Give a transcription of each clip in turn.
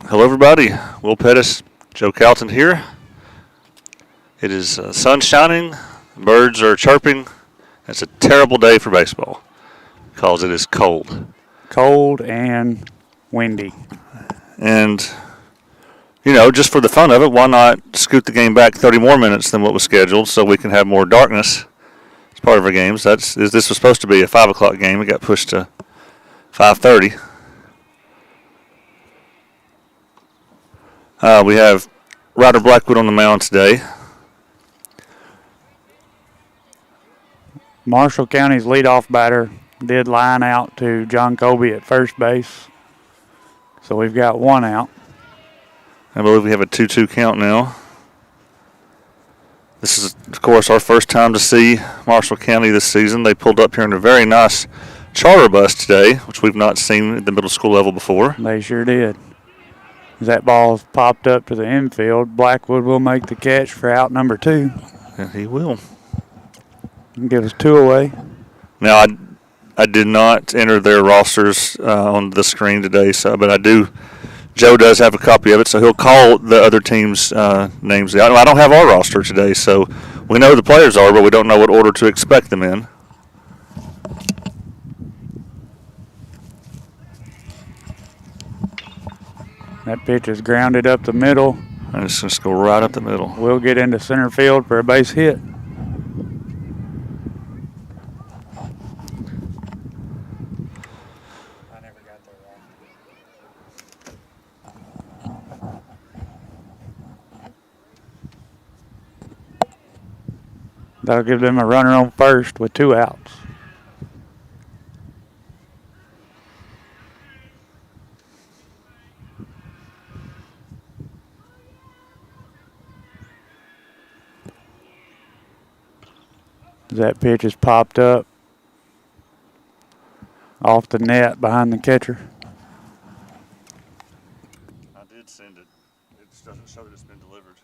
Hello, everybody. Will Pettis, Joe Calton here. It is sun shining, birds are chirping. It's a terrible day for baseball because it is cold. Cold and windy. And, just for the fun of it, why not scoot the game back 30 more minutes than what was scheduled so we can have more darkness as part of our games. This was supposed to be a 5 o'clock game. It got pushed to 5:30. We have Ryder Blackwood on the mound today. Marshall County's leadoff batter did line out to John Colby at first base. So we've got one out. I believe we have a 2-2 count now. This is, of course, our first time to see Marshall County this season. They pulled up here in a very nice charter bus today, which we've not seen at the middle school level before. They sure did. As that ball's popped up to the infield, Blackwood will make the catch for out number 2. And he will. And give us 2 away. Now, I did not enter their rosters on the screen today, but I do. Joe does have a copy of it, so he'll call the other team's names out. I don't have our roster today, so we know who the players are, but we don't know what order to expect them in. That pitch is grounded up the middle. And it's just go right up the middle. We'll get into center field for a base hit. That'll give them a runner on first with 2 outs. That pitch is popped up off the net behind the catcher. I did send it. It just doesn't show that it's been delivered.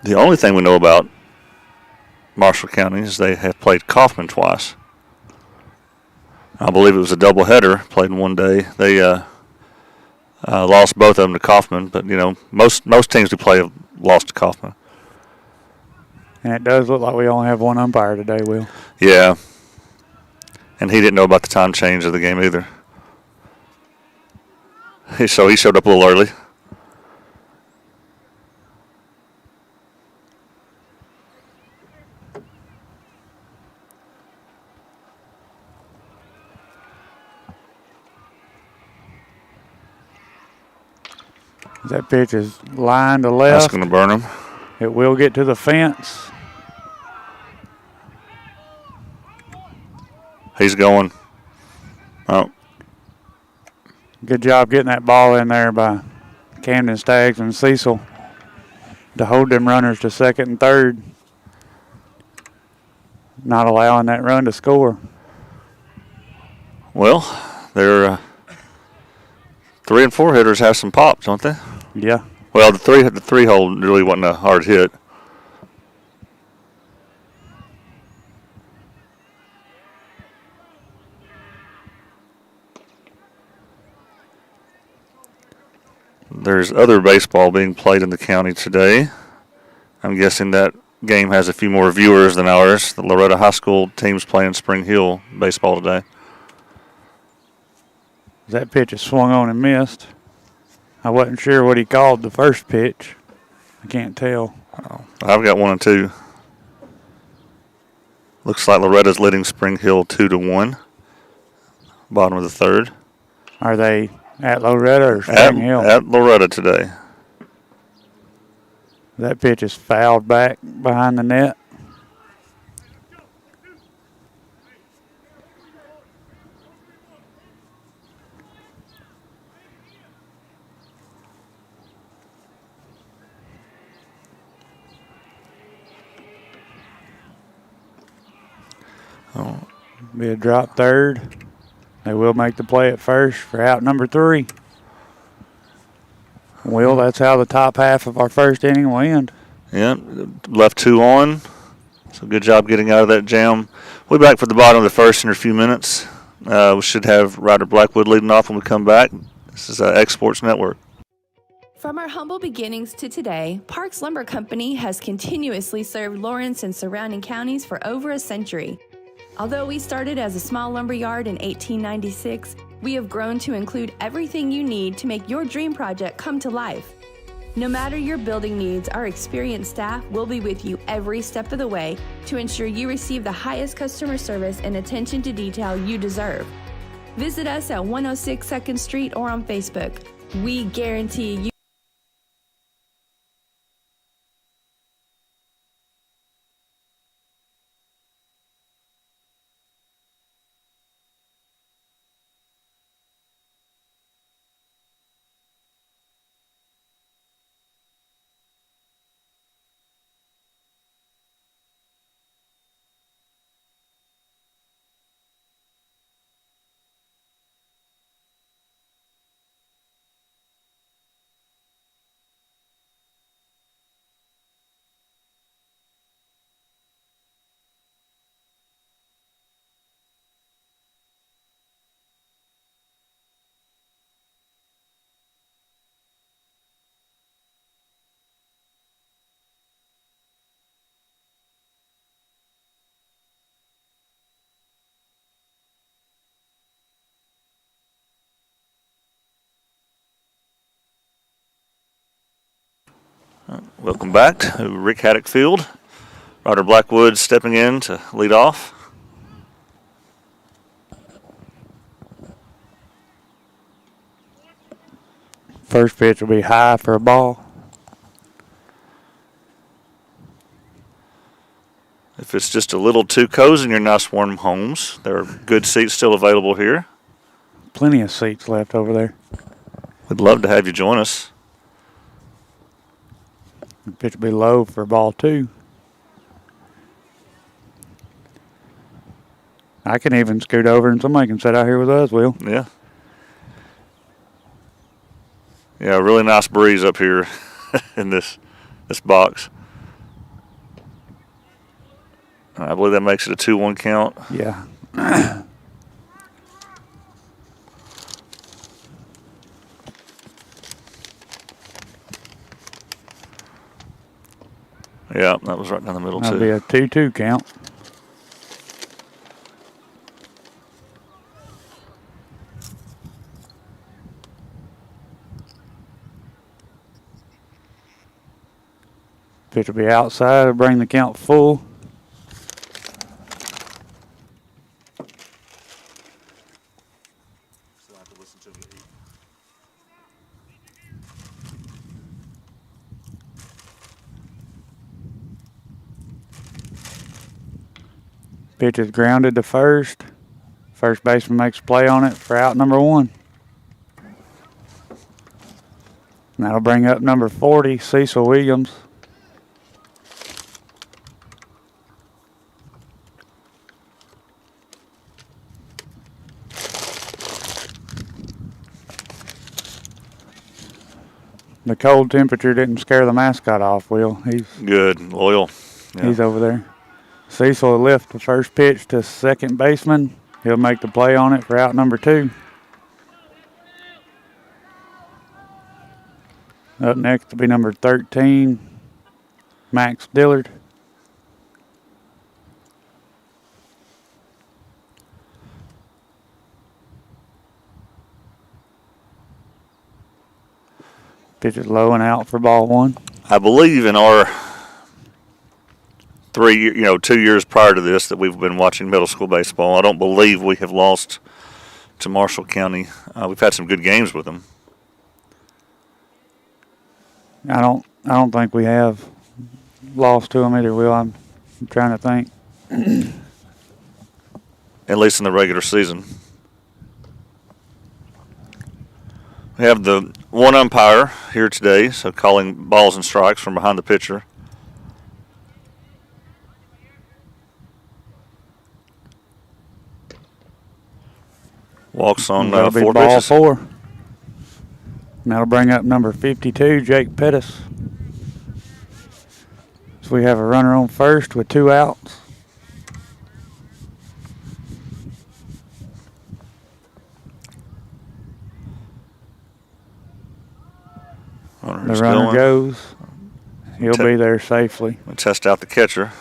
The only thing we know about Marshall County is they have played Kaufman twice. I believe it was a doubleheader played in one day. They lost both of them to Kaufman, but most teams who play have lost to Kaufman. And it does look like we only have one umpire today, Will. Yeah, and he didn't know about the time change of the game either. So he showed up a little early. That pitch is lined to left. That's going to burn him. It will get to the fence. He's going. Oh. Good job getting that ball in there by Camden Staggs and Cecil to hold them runners to second and third, not allowing that run to score. Well, they're 3 and 4 hitters have some pops, don't they? Yeah. Well, the three hole really wasn't a hard hit. There's other baseball being played in the county today. I'm guessing that game has a few more viewers than ours. The Loretta High School team's playing Spring Hill baseball today. That pitch is swung on and missed. I wasn't sure what he called the first pitch. I can't tell. Oh, I've got 1 and 2. Looks like Loretta's leading Spring Hill 2-1. Bottom of the third. Are they at Loretta or Spring Hill? At Loretta today. That pitch is fouled back behind the net. Oh. Be a drop third. They will make the play at first for out number 3. Will, that's how the top half of our first inning will end. Yeah, left 2 on. So good job getting out of that jam. We'll be back for the bottom of the first in a few minutes. We should have Ryder Blackwood leading off when we come back. This is Exports Network. From our humble beginnings to today, Parks Lumber Company has continuously served Lawrence and surrounding counties for over a century. Although we started as a small lumber yard in 1896, we have grown to include everything you need to make your dream project come to life. No matter your building needs, our experienced staff will be with you every step of the way to ensure you receive the highest customer service and attention to detail you deserve. Visit us at 106 2nd Street or on Facebook. We guarantee you Welcome back to Rick Haddock Field. Ryder Blackwood stepping in to lead off. First pitch will be high for a ball. If it's just a little too cozy in your nice warm homes, there are good seats still available here. Plenty of seats left over there. We'd love to have you join us. The pitch will be low for ball 2. I can even scoot over and somebody can sit out here with us, Will. Yeah. Yeah, really nice breeze up here in this box. I believe that makes it a 2-1 count. Yeah. Yeah, that was right down the middle, That'll too. be a 2-2 count. Pitch will be outside to bring the count full. Pitch is grounded to first. First baseman makes a play on it for out number 1. And that'll bring up number 40, Cecil Williams. The cold temperature didn't scare the mascot off, Will. He's good, loyal. Yeah. He's over there. Cecil will lift the first pitch to second baseman. He'll make the play on it for out number 2. Up next will be number 13, Max Dillard. Pitch is low and out for ball 1. I believe in our 2 years prior to this that we've been watching middle school baseball, I don't believe we have lost to Marshall County. We've had some good games with them. I don't think we have lost to them either, Will. I'm trying to think. At least in the regular season. We have the one umpire here today, so calling balls and strikes from behind the pitcher. Walks on That'll be 4 ball pitches. 4. And that'll bring up number 52, Jake Pettis. we have a runner on first with 2 outs. The runner goes. He'll be there safely. We'll test out the catcher.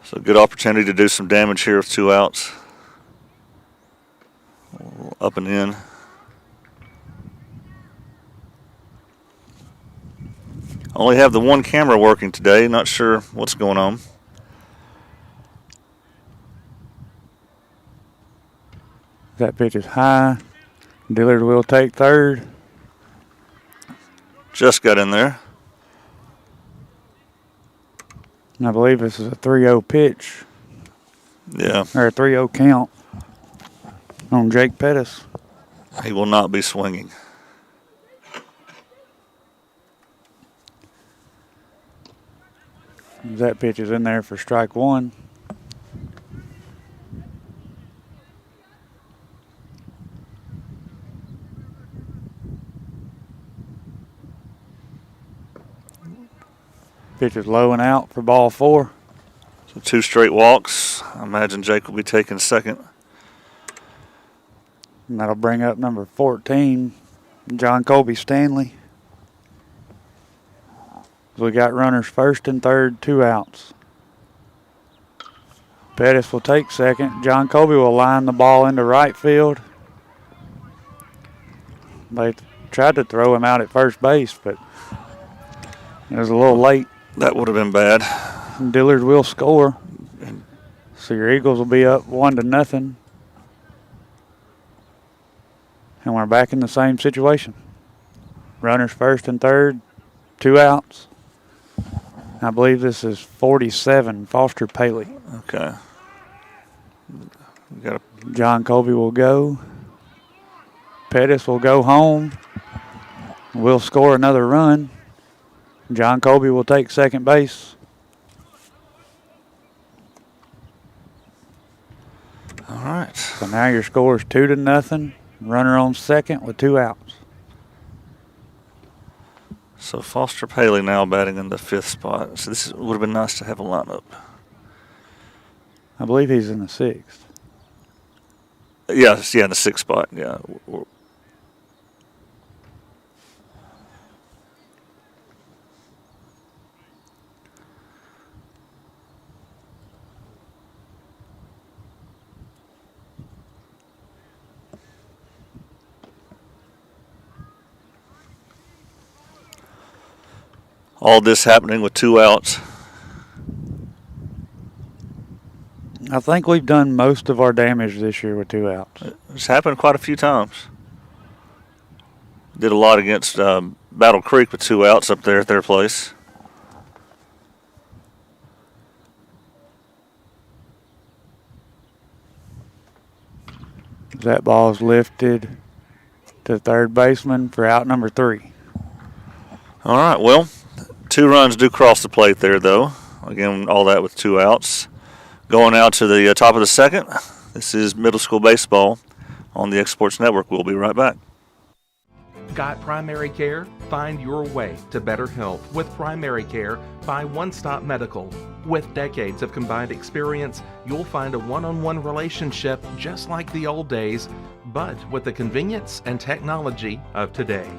So good opportunity to do some damage here with 2 outs. Up and in. Only have the one camera working today. Not sure what's going on. That pitch is high. Dillard will take third. Just got in there. And I believe this is a 3-0 pitch. Yeah. Or a 3-0 count on Jake Pettis. He will not be swinging. That pitch is in there for strike 1. Pitch is low and out for ball 4. So 2 straight walks. I imagine Jake will be taking second. And that'll bring up number 14, John Colby Stanley. We got runners first and third, 2 outs. Pettis will take second. John Colby will line the ball into right field. They tried to throw him out at first base, but it was a little late. That would have been bad. Dillard will score. So your Eagles will be up 1-0. And we're back in the same situation. Runners first and third, 2 outs. I believe this is 47, Foster Paley. Okay. John Colby will go. Pettis will go home. We'll score another run. John Colby will take second base. All right. So now your score is 2-0. Runner on second with 2 outs. So Foster Paley now batting in the 5th spot. So this would have been nice to have a lineup. I believe he's in the 6th. Yes, yeah, in the 6th spot. Yeah. All this happening with 2 outs. I think we've done most of our damage this year with 2 outs. It's happened quite a few times. Did a lot against Battle Creek with 2 outs up there at their place. That ball is lifted to third baseman for out number 3. All right, well, 2 runs do cross the plate there, though. Again, all that with 2 outs. Going out to the top of the 2nd. This is middle school baseball on the X Sports Network. We'll be right back. Got primary care? Find your way to better health with primary care by One Stop Medical. With decades of combined experience, you'll find a one-on-one relationship just like the old days, but with the convenience and technology of today.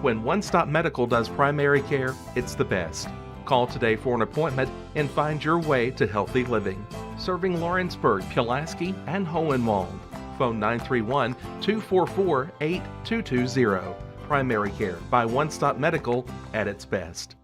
When One Stop Medical does primary care, it's the best. Call today for an appointment and find your way to healthy living. Serving Lawrenceburg, Pulaski, and Hohenwald. Phone 931-244-8220. Primary care by One Stop Medical at its best.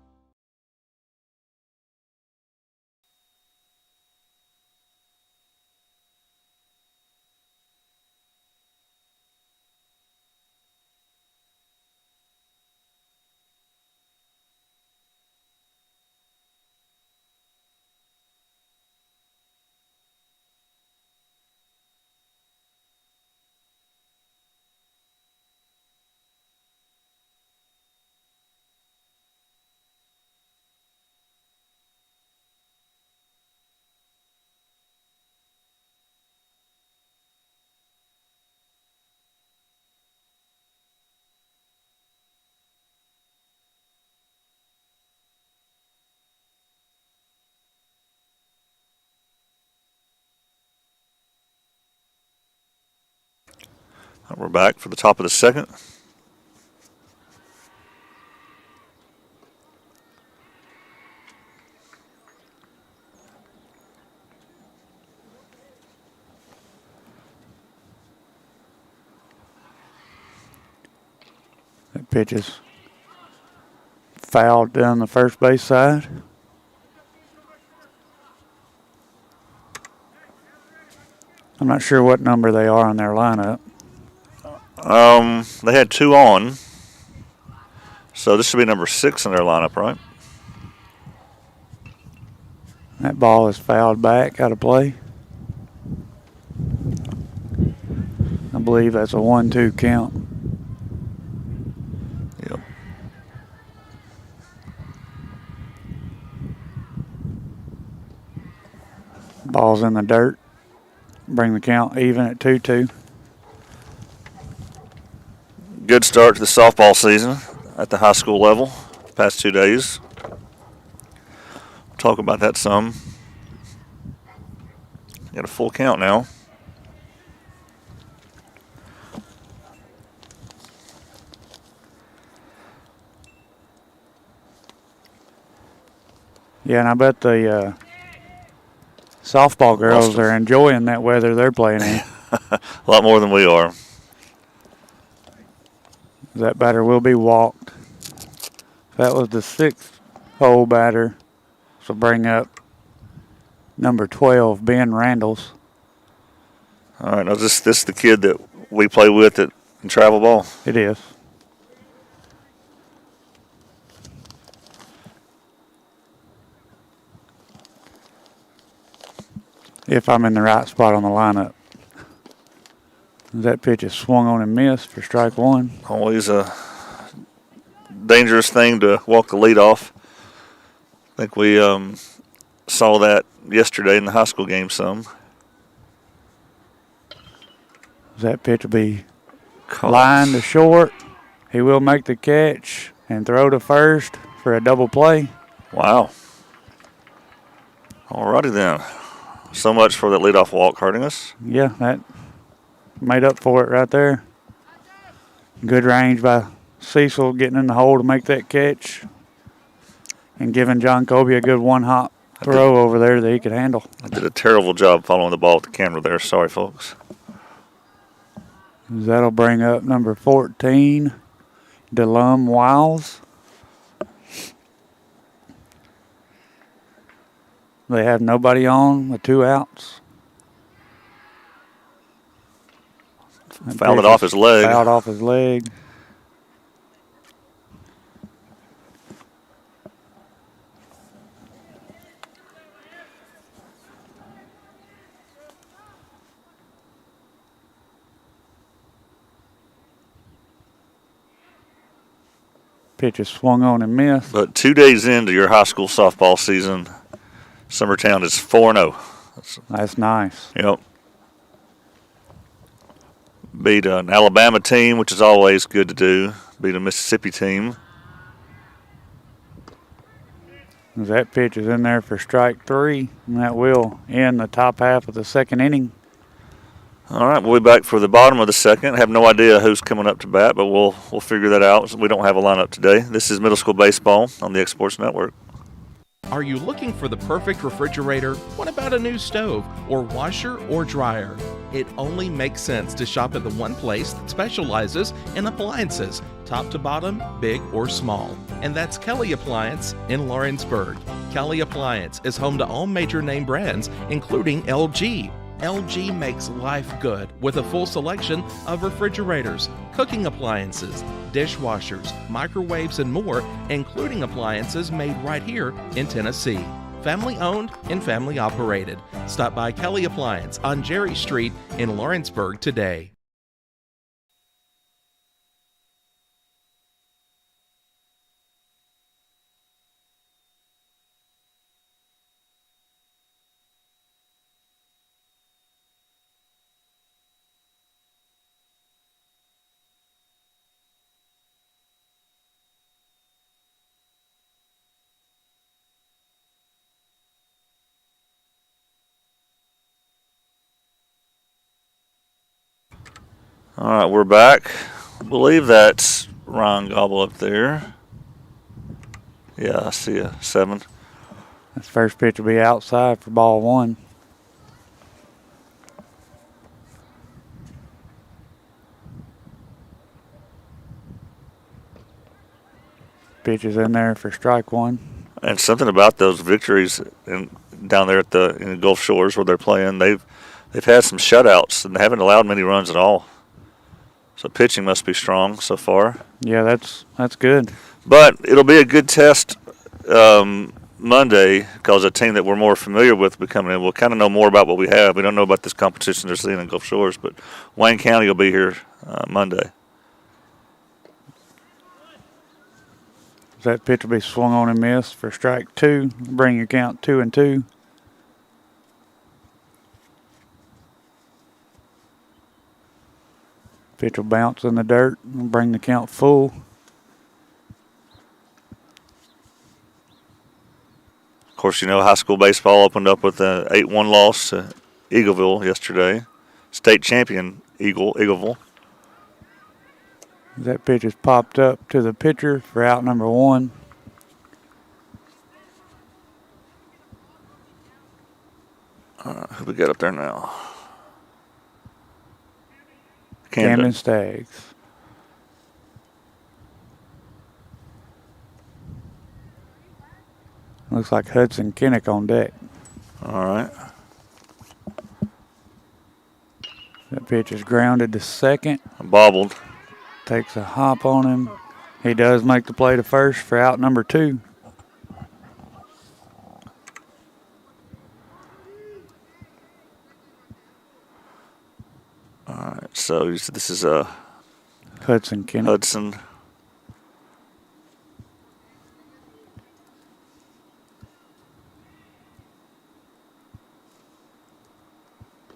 We're back for the top of the second. That pitch is fouled down the first base side. I'm not sure what number they are on their lineup. They had 2 on. So this should be number 6 in their lineup, right? That ball is fouled back out of play. I believe that's a 1-2 count. Yep. Ball's in the dirt. Bring the count even at 2-2. Good start to the softball season at the high school level the past 2 days. We'll talk about that some. Got a full count now. Yeah, and I bet the softball girls are enjoying that weather they're playing in. A lot more than we are. That batter will be walked. That was the 6th hole batter. So bring up number 12, Ben Randalls. All right, now this is the kid that we play with in travel ball. It is. If I'm in the right spot on the lineup. That pitch is swung on and missed for strike 1. Always a dangerous thing to walk the lead off. I think we saw that yesterday in the high school game some. That pitch will be lined to short. He will make the catch and throw to first for a double play. Wow. Alrighty then. So much for that leadoff walk hurting us. Yeah, that made up for it right there. Good range by Cecil getting in the hole to make that catch and giving John Colby a good one-hop throw over there that he could handle. I did a terrible job following the ball with the camera there. Sorry, folks. That'll bring up number 14, DeLum Wiles. They have nobody on with 2 outs. Fouled it off his leg. Fouled off his leg. Pitch is swung on and missed. But 2 days into your high school softball season, Summertown is 4-0. That's nice. Yep. Beat an Alabama team, which is always good to do. Beat a Mississippi team. That pitch is in there for strike 3, and that will end the top half of the second inning. All right, we'll be back for the bottom of the second. I have no idea who's coming up to bat, but we'll figure that out. We don't have a lineup today. This is middle school baseball on the Exports Network. Are you looking for the perfect refrigerator? What about a new stove or washer or dryer? It only makes sense to shop at the one place that specializes in appliances, top to bottom, big or small. And that's Kelly Appliance in Lawrenceburg. Kelly Appliance is home to all major name brands, including LG. LG makes life good with a full selection of refrigerators, cooking appliances, dishwashers, microwaves, and more, including appliances made right here in Tennessee. Family owned and family operated. Stop by Kelly Appliance on Jerry Street in Lawrenceburg today. All right, we're back. I believe that's Ryan Gobble up there. Yeah, I see a 7. This first pitch will be outside for ball 1. Pitch is in there for strike 1. And something about those victories down there in the Gulf Shores where they're playing, they've had some shutouts and they haven't allowed many runs at all. So pitching must be strong so far. Yeah, that's good. But it'll be a good test Monday because a team that we're more familiar with will be coming in. We'll kind of know more about what we have. We don't know about this competition they're seeing in Gulf Shores, but Wayne County will be here Monday. That pitch will be swung on and missed for strike 2. Bring your count 2-2. Pitch will bounce in the dirt and bring the count full. Of course, you know, high school baseball opened up with an 8-1 loss to Eagleville yesterday. State champion Eagleville. That pitch is popped up to the pitcher for out number 1. Who we got up there now? Camden Staggs. Looks like Hudson Kinnick on deck. All right. That pitch is grounded to second. Bobbled. Takes a hop on him. He does make the play to first for out number 2. All right. So this is Hudson Kinnick. Hudson.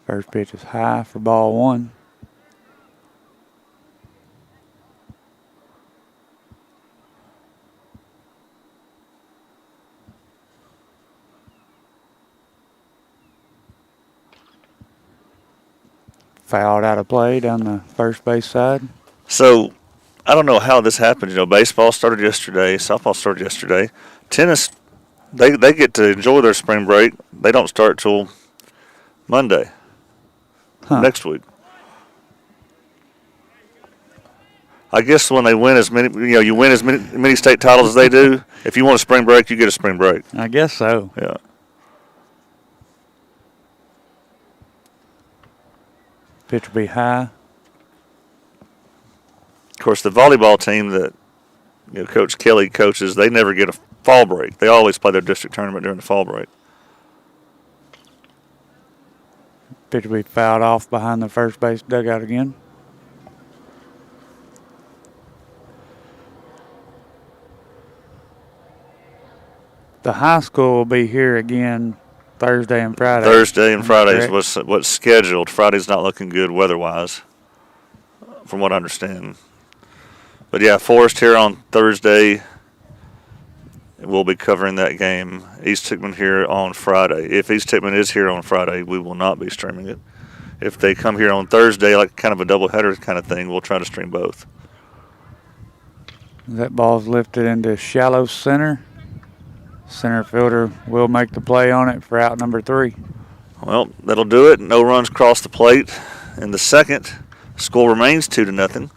First pitch is high for ball 1. Fouled out of play down the first base side. So I don't know how this happened. You know, baseball started yesterday. Softball started yesterday. Tennis, they get to enjoy their spring break. They don't start till Monday. Next week. I guess when they win as many, you win as many state titles as they do. If you want a spring break, you get a spring break. I guess so. Yeah. Pitch will be high. Of course, the volleyball team that Coach Kelly coaches, they never get a fall break. They always play their district tournament during the fall break. Pitch will be fouled off behind the first base dugout again. The high school will be here again Thursday and Friday. Thursday and Friday is what's scheduled. Friday's not looking good weather-wise, from what I understand. But, yeah, Forest here on Thursday. We'll be covering that game. East Tickman here on Friday. If East Tickman is here on Friday, we will not be streaming it. If they come here on Thursday, like kind of a doubleheader kind of thing, we'll try to stream both. That ball's lifted into shallow center. Center fielder will make the play on it for out number 3. Well, that'll do it. No runs cross the plate in the second. Score remains 2-0.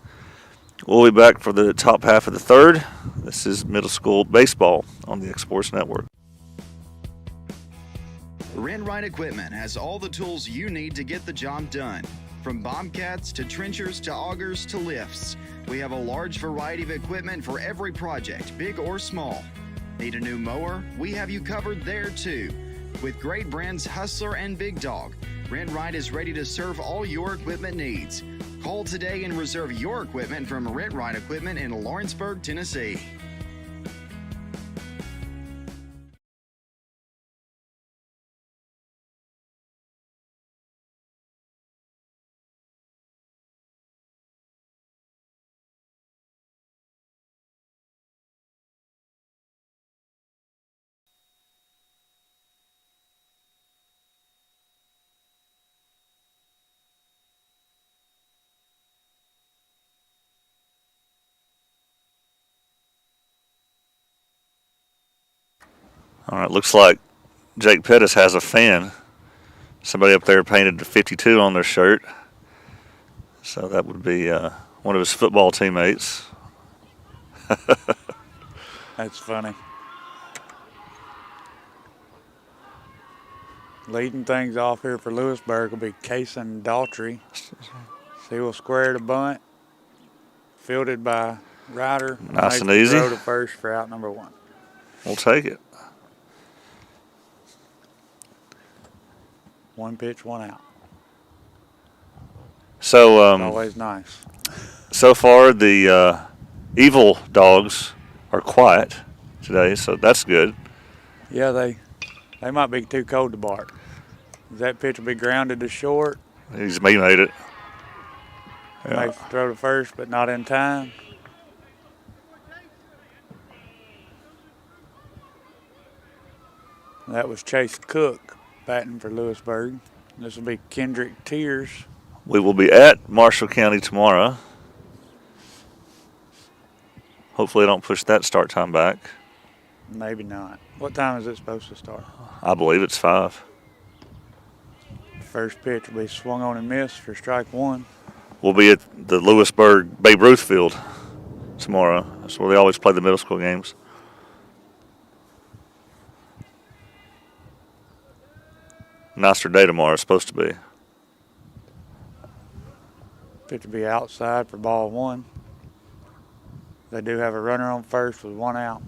We'll be back for the top half of the third. This is middle school baseball on the X Sports Network. Rent-Right Equipment has all the tools you need to get the job done. From bobcats to trenchers to augers to lifts, we have a large variety of equipment for every project, big or small. Need a new mower? We have you covered there too. With great brands Hustler and Big Dog, Rent-Right is ready to serve all your equipment needs. Call today and reserve your equipment from Rent-Right Equipment in Lawrenceburg, Tennessee. All right, looks like Jake Pettis has a fan. Somebody up there painted the 52 on their shirt. So that would be one of his football teammates. That's funny. Leading things off here for Lewisburg will be Kason Daughtry. He will square the bunt. Fielded by Ryder. Nice and easy. Throw to first for out number 1. We'll take it. 1 pitch, 1 out. So Always nice. so far the evil dogs are quiet today, so that's good. Yeah, they might be too cold to bark. That pitch will be grounded to short. He made it. Yeah. Makes the throw to first, but not in time. That was Chase Cook batting for Lewisburg. This will be Kendrick Tears. We will be at Marshall County tomorrow. Hopefully, they don't push that start time back. Maybe not. What time is it supposed to start? I believe it's 5. First pitch will be swung on and missed for strike 1. We'll be at the Lewisburg Babe Ruth Field tomorrow. That's where they always play the middle school games. Nicer day tomorrow, it's supposed to be. Pitch will be outside for ball 1. They do have a runner on first with 1 out.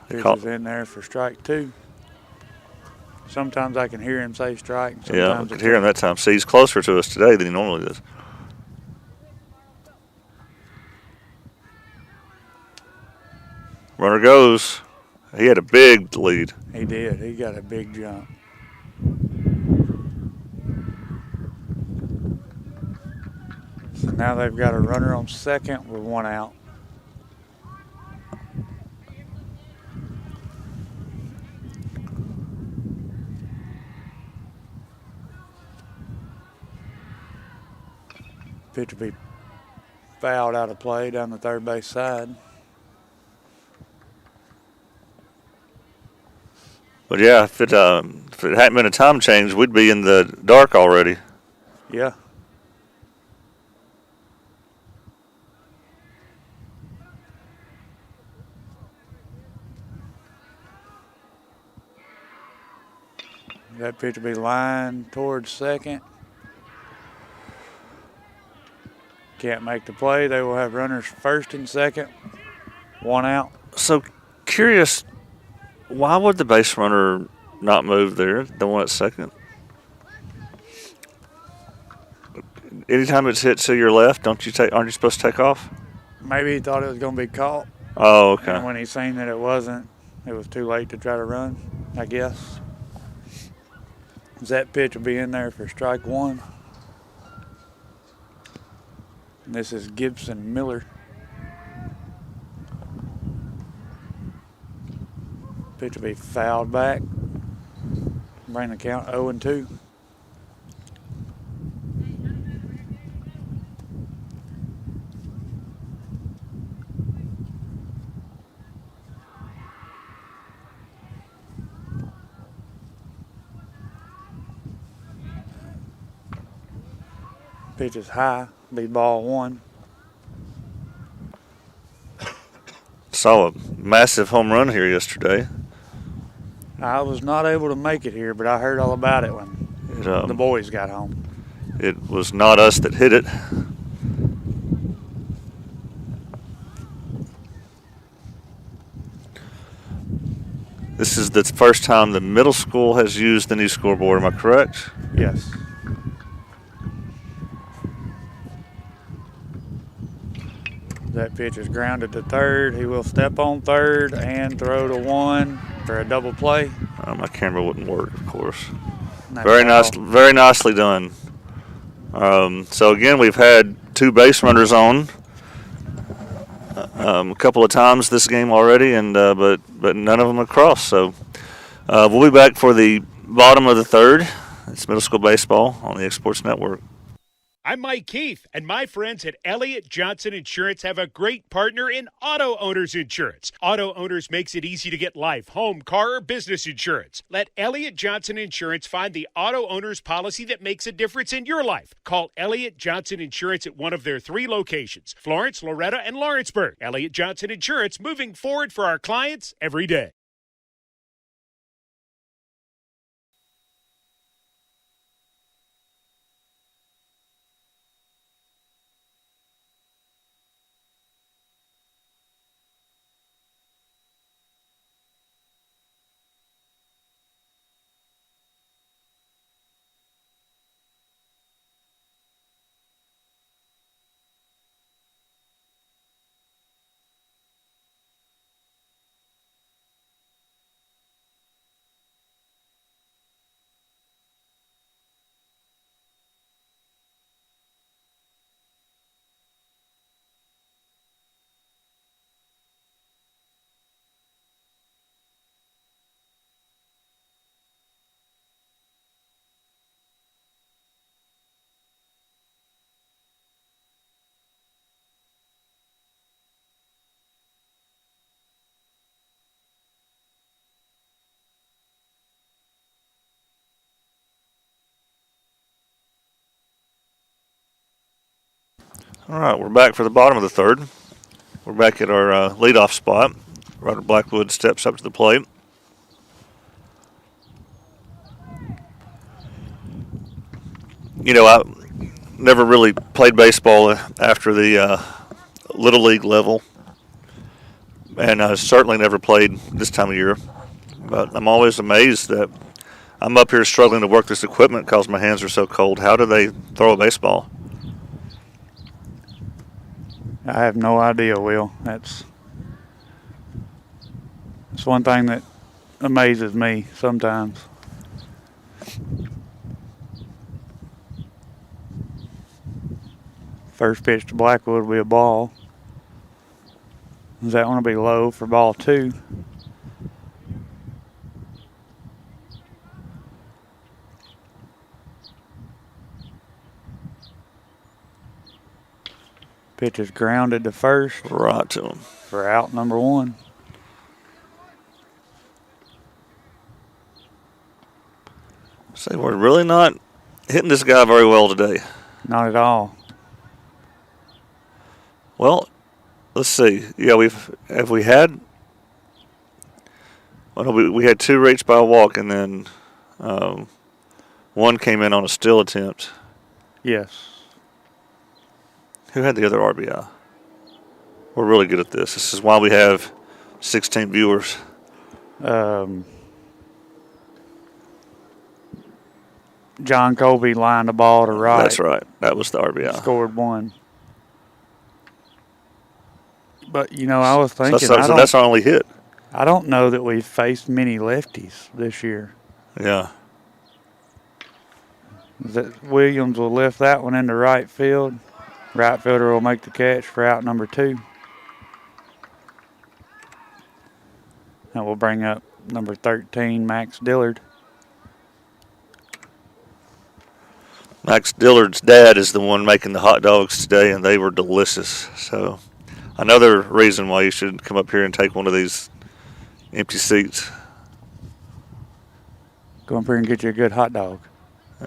Pitch is in there for strike 2. Sometimes I can hear him say strike. Yeah, I could hear him that time. See, he's closer to us today than he normally does. Runner goes. He had a big lead. He did. He got a big jump. So now they've got a runner on second with 1 out. Pitch will be fouled out of play down the third base side. But yeah, if it hadn't been a time change, we'd be in the dark already. Yeah. That pitch will be lined towards second. Can't make the play. They will have runners first and second. 1 out. So curious, why would the base runner not move there, the one at second? Anytime it's hit to your left, aren't you supposed to take off? Maybe he thought it was going to be caught. Oh, okay. And when he seen that it wasn't, it was too late to try to run, I guess. That pitch will be in there for strike 1. And this is Gibson Miller. Pitch will be fouled back. Bring the count 0-2. Pitch is high, be ball 1. Saw a massive home run here yesterday. I was not able to make it here, but I heard all about it when the boys got home. It was not us that hit it. This is the first time the middle school has used the new scoreboard, am I correct? Yes. That pitch is grounded to third. He will step on third and throw to 1 for a double play. My camera wouldn't work, of course. Not Very at all. nice, very nicely done. So again, we've had 2 base runners on a couple of times this game already, and but none of them across. So we'll be back for the bottom of the third. It's middle school baseball on the X Sports Network. I'm Mike Keith, and my friends at Elliott Johnson Insurance have a great partner in Auto Owners Insurance. Auto Owners makes it easy to get life, home, car, or business insurance. Let Elliott Johnson Insurance find the Auto Owners policy that makes a difference in your life. Call Elliott Johnson Insurance at one of their 3 locations, Florence, Loretta, and Lawrenceburg. Elliott Johnson Insurance, moving forward for our clients every day. All right, we're back for the bottom of the third. We're back at our leadoff spot. Ryder Blackwood steps up to the plate. You know, I never really played baseball after the Little League level, and I certainly never played this time of year. But I'm always amazed that I'm up here struggling to work this equipment because my hands are so cold. How do they throw a baseball? I have no idea, Will. That's one thing that amazes me sometimes. First pitch to Blackwood will be a ball. Is that one to be low for ball 2? Pitch is grounded to first. Right to him. For out number 1. Say, we're really not hitting this guy very well today. Not at all. Well, let's see. Yeah, we had. Well, no, we had 2 reached by a walk, and then 1 came in on a steal attempt. Yes. Who had the other RBI? We're really good at this. This is why we have 16 viewers. John Colby lined the ball to right. That's right. That was the RBI. Scored 1. But, you know, I was thinking. So that's our only hit. I don't know that we've faced many lefties this year. Yeah. That Williams will lift that one into right field. Right fielder will make the catch for out number 2. That will bring up number 13, Max Dillard. Max Dillard's dad is the one making the hot dogs today, and they were delicious. So another reason why you should come up here and take one of these empty seats. Go up here and get you a good hot dog.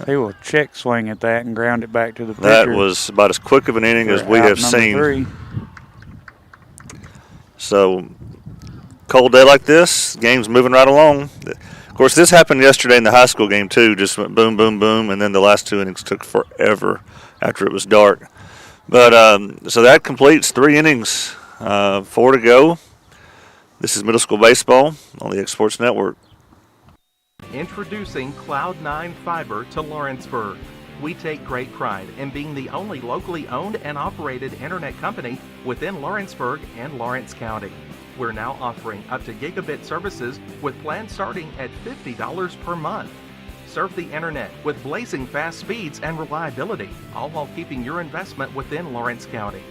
He will check swing at that and ground it back to the pitcher. That was about as quick of an inning as we have seen. 3. So, cold day like this, game's moving right along. Of course, this happened yesterday in the high school game, too. Just went boom, boom, boom, and then the last 2 innings took forever after it was dark. But so that completes 3 innings, 4 to go. This is middle school baseball on the X Sports Network. Introducing Cloud9 Fiber to Lawrenceburg. We take great pride in being the only locally owned and operated internet company within Lawrenceburg and Lawrence County. We're now offering up to gigabit services with plans starting at $50 per month. Serve the internet with blazing fast speeds and reliability, all while keeping your investment within Lawrence County.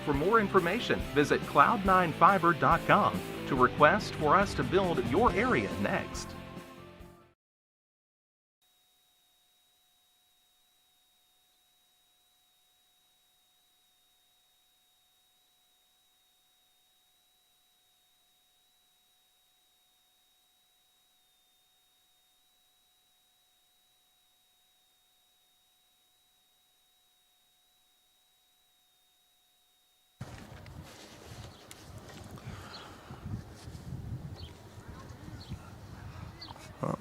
For more information, visit cloud9fiber.com to request for us to build your area next.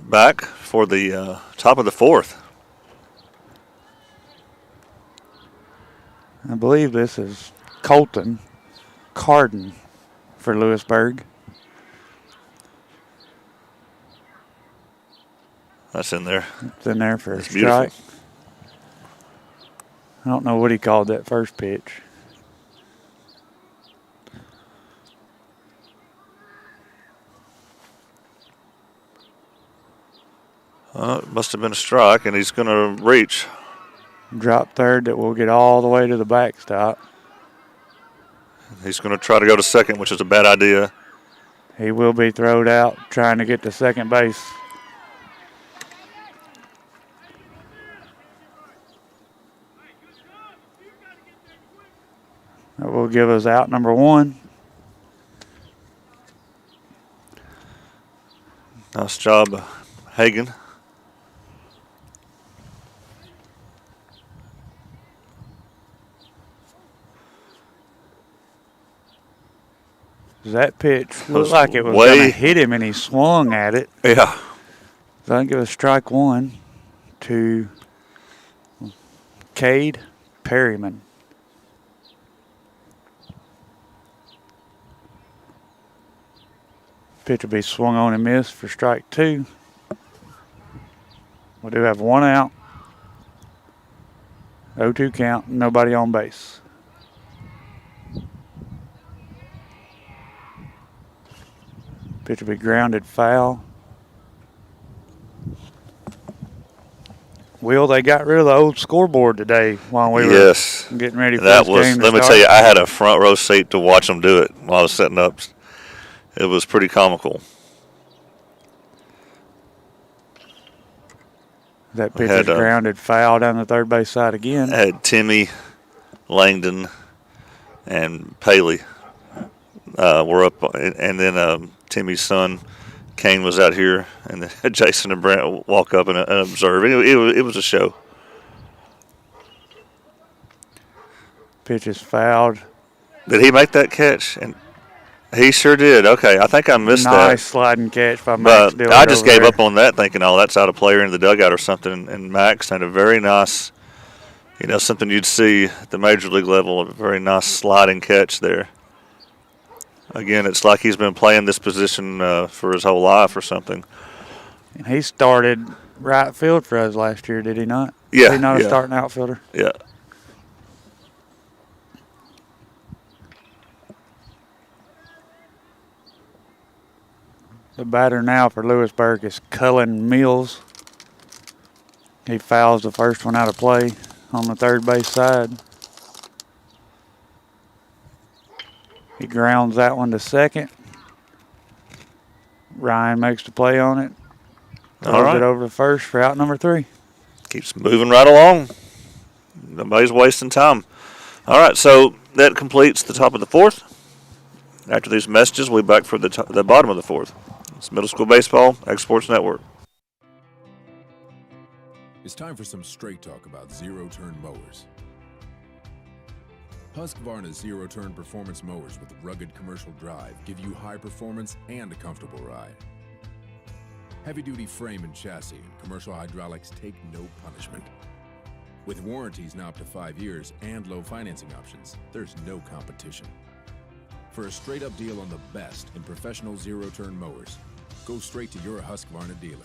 Back for the top of the fourth. I believe this is Colton Carden for Lewisburg. That's in there. It's in there for a That's strike. beautiful. I don't know what he called that first pitch. It must have been a strike, and he's going to reach. Drop third that will get all the way to the backstop. He's going to try to go to second, which is a bad idea. He will be thrown out trying to get to second base. That will give us out number one. Nice job, Hagan. That pitch Was looked like it was way- going to hit him, and he swung at it. Yeah. So I think it was strike one to Cade Perryman. Pitch will be swung on and missed for strike two. We do have one out. 0-2 count, nobody on base. Pitch will be grounded foul. Will, they got rid of the old scoreboard today while we were getting ready for That this was. game to Let me start. tell you, I had a front row seat to watch them do it while I was setting up. It was pretty comical. That pitch had, is grounded foul down the third base side again. I had Timmy, Langdon, and Paley were up, and then Timmy's son, Kane, was out here, and then Jason and Brent walk up and observe. It was a show. Pitch is fouled. Did he make that catch? And he sure did. Okay, I think I missed that. Nice sliding catch by Max But Dillard I just over gave there. up on that, thinking, oh, that's out of player in the dugout or something. And Max had a very nice, something you'd see at the major league level, a very nice sliding catch there. Again, it's like he's been playing this position for his whole life or something. And he started right field for us last year, did he not? Yeah, Was he not a yeah. starting outfielder? Yeah. The batter now for Lewisburg is Cullen Mills. He fouls the first one out of play on the third base side. He grounds that one to second. Ryan makes the play on it. All Throws right. it over to first for out number 3. Keeps moving right along. Nobody's wasting time. All right, so that completes the top of the fourth. After these messages, we'll be back for the bottom of the fourth. It's Middle School Baseball, X Sports Network. It's time for some straight talk about zero-turn mowers. Husqvarna's zero-turn performance mowers with rugged commercial drive give you high performance and a comfortable ride. Heavy-duty frame and chassis and commercial hydraulics take no punishment. With warranties now up to 5 years and low financing options, there's no competition. For a straight-up deal on the best in professional zero-turn mowers, go straight to your Husqvarna dealer.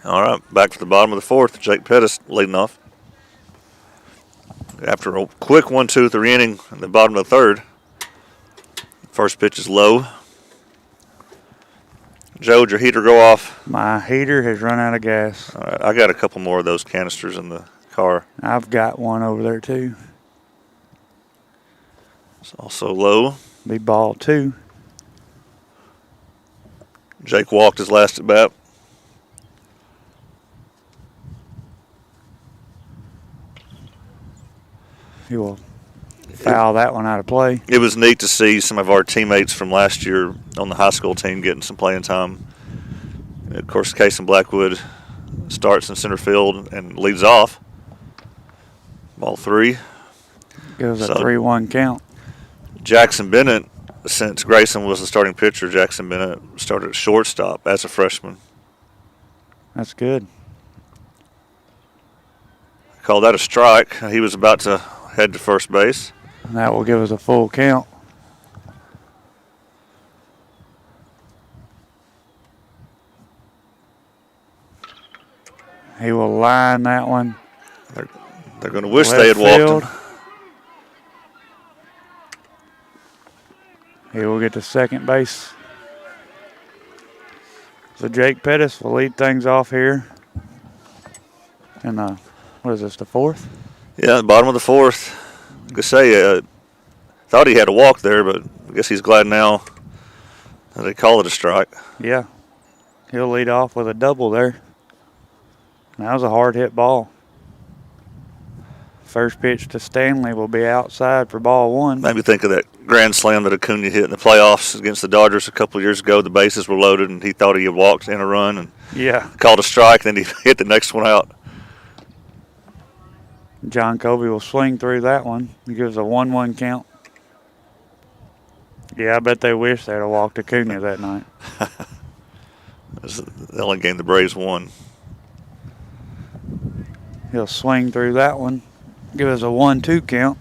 All right, back to the bottom of the fourth. Jake Pettis leading off. After a quick 1-2-3 inning in the bottom of the third. First pitch is low. Joe, did your heater go off? My heater has run out of gas. All right, I got a couple more of those canisters in the car. I've got one over there too. It's also low. Be ball 2. Jake walked his last at bat. He will foul that one out of play. It was neat to see some of our teammates from last year on the high school team getting some playing time. Of course, Casey Blackwood starts in center field and leads off. Ball 3. Gives a 3-1 count. Jackson Bennett, since Grayson was the starting pitcher, Jackson Bennett started at shortstop as a freshman. That's good. Called that a strike. He was about to head to first base. And that will give us a full count. He will line that one. They're going to wish they had walked him. He will get to second base. So Jake Pettis will lead things off here. And what is this, the 4th? Yeah, the bottom of the 4th. Like I say, thought he had a walk there, but I guess he's glad now that they call it a strike. Yeah. He'll lead off with a double there. That was a hard hit ball. First pitch to Stanley will be outside for ball 1. Made me think of that grand slam that Acuna hit in the playoffs against the Dodgers a couple of years ago. The bases were loaded, and he thought he had walked in a run and called a strike, and then he hit the next one out. John Colby will swing through that one. He gives a 1-1 count. Yeah, I bet they wish they'd have walked Acuna that night. That's the only game the Braves won. He'll swing through that one. Give us a 1-2 count.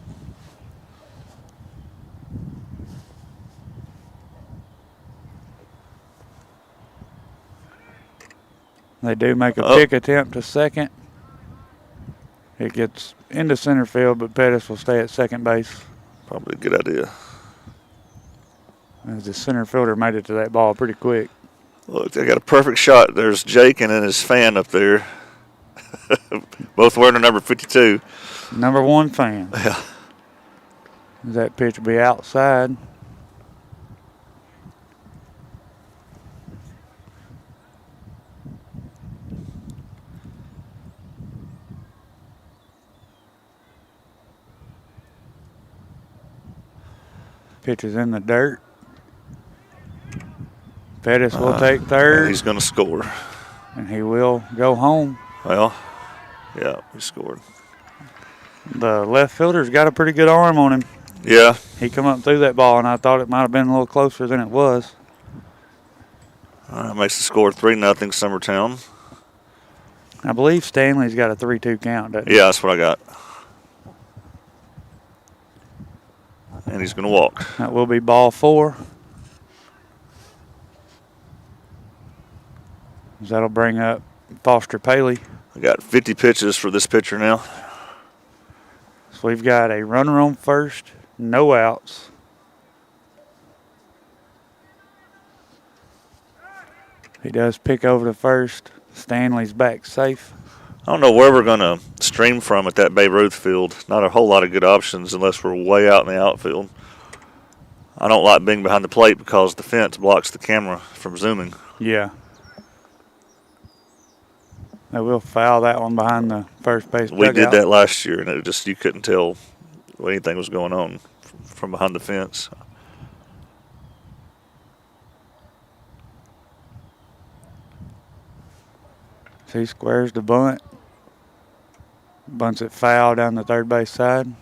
They do make a pick attempt to second. It gets into center field, but Pettis will stay at second base. Probably a good idea. As the center fielder made it to that ball pretty quick. Look, they got a perfect shot. There's Jake and then his fan up there. Both wearing the number 52. Number 1 fan. Yeah. That pitch will be outside. Pitch is in the dirt. Pettis will take third. He's going to score. And he will go home. Well, yeah, he scored. The left fielder's got a pretty good arm on him. Yeah. He come up through that ball, and I thought it might have been a little closer than it was. All right, makes the score 3-0 Summertown. I believe Stanley's got a 3-2 count, doesn't he? Yeah, that's what I got. And he's going to walk. That will be ball 4. That'll bring up Foster Paley. I got 50 pitches for this pitcher now. So we've got a runner on first, no outs. He does pick over to first. Stanley's back safe. I don't know where we're going to stream from at that Babe Ruth field. Not a whole lot of good options unless we're way out in the outfield. I don't like being behind the plate because the fence blocks the camera from zooming. Yeah. They will foul that one behind the first base We dugout. did that last year, and it just you couldn't tell what anything was going on from behind the fence. So he squares the bunt. Bunts it foul down the third base side.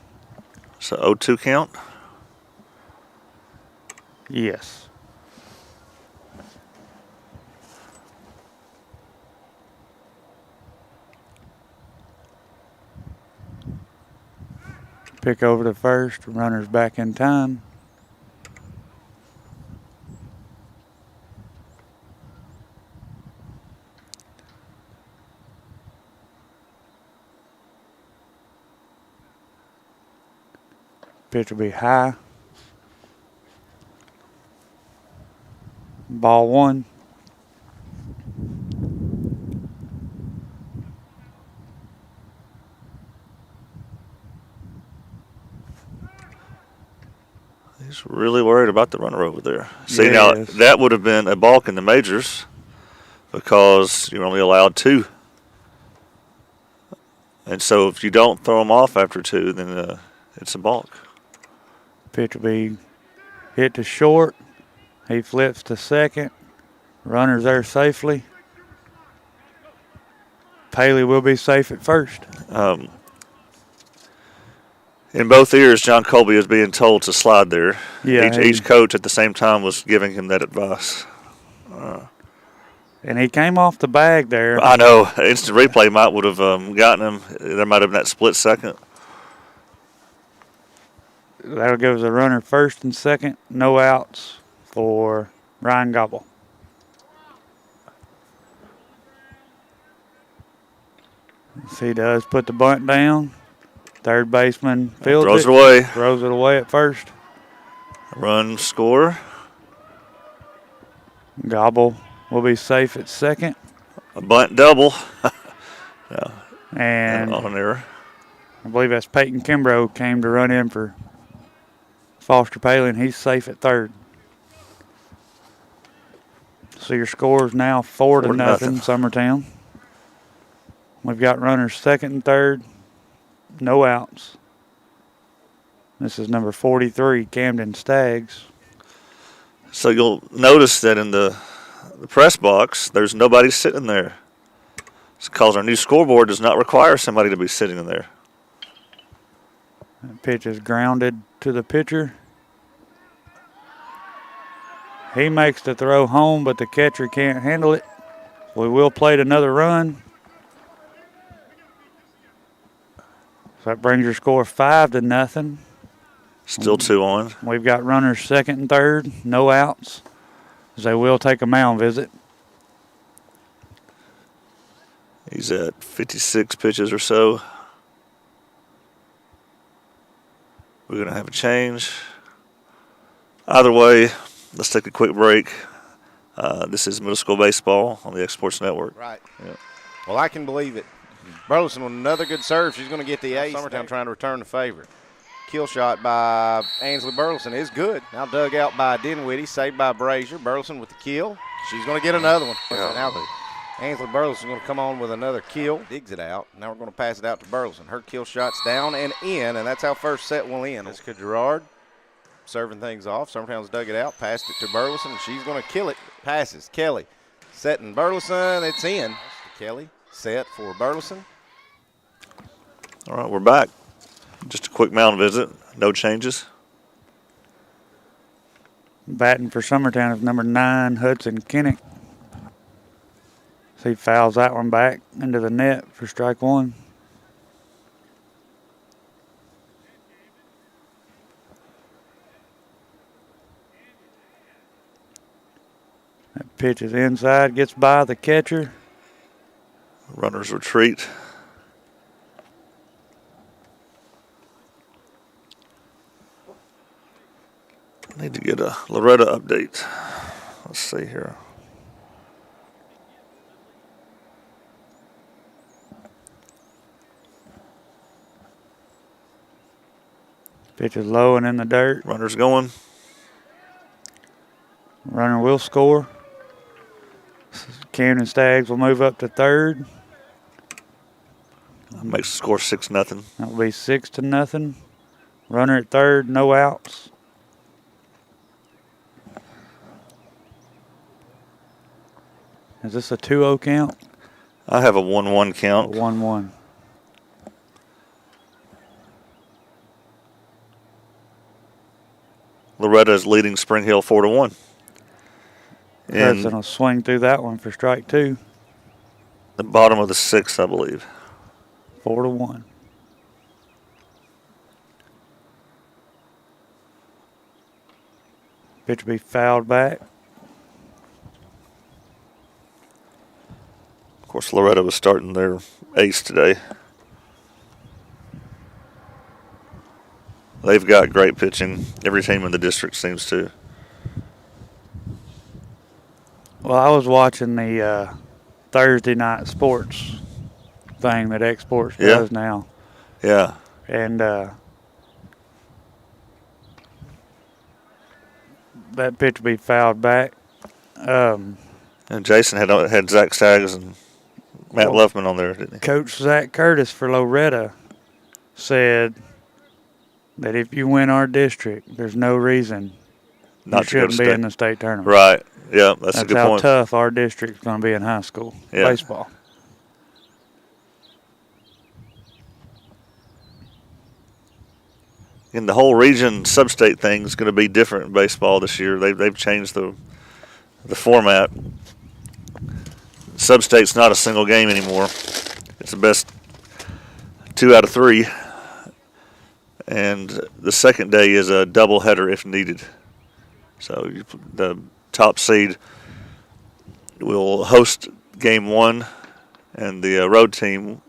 So 0-2 count? Yes. Pick over to first. Runner's back in time. Pitch will be high. Ball 1. He's really worried about the runner over there. See, Yeah, now he is. that would have been a balk in the majors because you're only allowed 2. And so if you don't throw them off after 2, then it's a balk. Pitch will be hit to short. He flips to second. Runner's there safely. Paley will be safe at first. In both ears, John Colby is being told to slide there. Yeah, Each coach at the same time was giving him that advice. And he came off the bag there. I know. Instant replay might would have gotten him. There might have been that split second. That'll give us a runner first and second. No outs for Ryan Gobble. So he does put the bunt down. Third baseman fields Throws it. it away. Throws it away at first. Run, score. Gobble will be safe at second. A bunt double. And on an error. I believe that's Peyton Kimbrough came to run in for Foster Paley, and he's safe at third. So your score is now 4-0, Summertown. We've got runners second and third, no outs. This is number 43, Camden Staggs. So you'll notice that in the press box, there's nobody sitting there. It's because our new scoreboard does not require somebody to be sitting in there. That pitch is grounded to the pitcher. He makes the throw home, but the catcher can't handle it. We will plate another run. So that brings your score 5-0. Still 2 on. We've got runners second and third, no outs, as they will take a mound visit. He's at 56 pitches or so. We're going to have a change. Either way, let's take a quick break. This is middle school baseball on the Exports Network. Right. Yeah. Well, I can believe it. Burleson with another good serve. She's going to get the ace. Summertown trying to return the favor. Kill shot by Ainsley Burleson is good. Now dug out by Dinwiddie, saved by Brazier. Burleson with the kill. She's going to get another one. Yeah. Now Ainsley Burleson going to come on with another kill. Digs it out. Now we're going to pass it out to Burleson. Her kill shot's down and in, and that's how first set will end. Jessica Gerard serving things off. Summertown's dug it out, passed it to Burleson, and she's going to kill it. Passes. Kelly setting Burleson. It's in. Kelly set for Burleson. All right, we're back. Just a quick mound visit. No changes. Batting for Summertown is number 9, Hudson Kinnick. So he fouls that one back into the net for strike 1. That pitch is inside, gets by the catcher. Runners retreat. I need to get a Loretta update. Let's see here. Pitch is low and in the dirt. Runner's going. Runner will score. Camden Staggs will move up to third. Makes the score 6-0. That will be 6-0. Runner at third, no outs. Is this a 2-0 count? I have a 1-1 count. 1-1. Loretta is leading Spring Hill 4-1. Hudson will swing through that one for strike 2. The bottom of the 6th, I believe. 4-1. Pitch will be fouled back. Of course, Loretta was starting their ace today. They've got great pitching. Every team in the district seems to. Well, I was watching the Thursday night sports thing that Exports does now. Yeah. And that pitch will be fouled back. And Jason had Zach Staggs and Matt Luffman on there, didn't he? Coach Zach Curtis for Loretta said that if you win our district, there's no reason you shouldn't be in the state tournament. Right. Yeah, that's a good point. That's how tough our district's going to be in high school baseball. And the whole region sub-state thing is going to be different in baseball this year. They've changed the format. Sub-state's not a single game anymore. It's the best 2 out of 3. And the second day is a doubleheader if needed. So the top seed will host game 1, and the road team